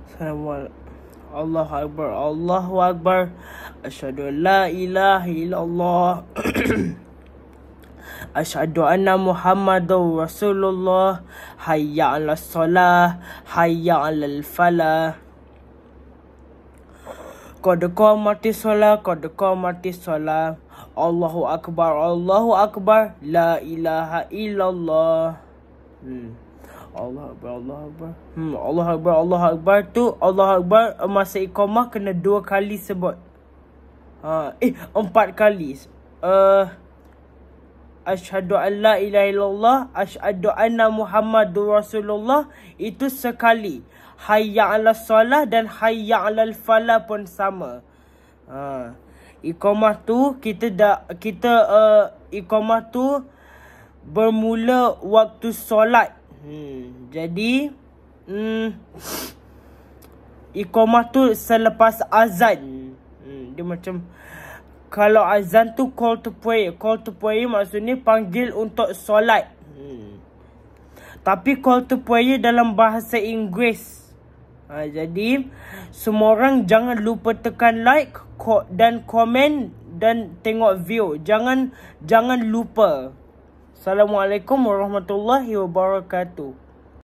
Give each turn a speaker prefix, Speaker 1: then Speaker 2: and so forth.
Speaker 1: Assalamualaikum. Allahu Akbar. Allahu Akbar. Asyhadu an la ilaha illallah. Asyhadu anna Muhammadur Rasulullah. Hayya 'alas shalah, hayya 'alal falah. Qad qamatis shalah, qad qamatis shalah. Allahu Akbar, Allahu Akbar. La ilaha illallah. Allah Akbar, Allah Akbar. Allah Akbar, Allah Akbar tu Allah Akbar masa iqamah kena 2 kali sebut. 4 kali. Asyhadu an la ilaha illallah, asyhadu anna Muhammadur Rasulullah itu sekali. Hayya 'alas shalah dan hayya 'alal falah pun sama. Iqamah tu iqamah tu bermula waktu solat. Jadi iqamah tu selepas azan. Dia macam kalau azan tu call to prayer. Call to prayer maksudnya panggil untuk solat. Tapi call to prayer dalam bahasa Inggeris. Jadi semua orang jangan lupa tekan like dan komen dan tengok view. Jangan lupa. Assalamualaikum warahmatullahi wabarakatuh.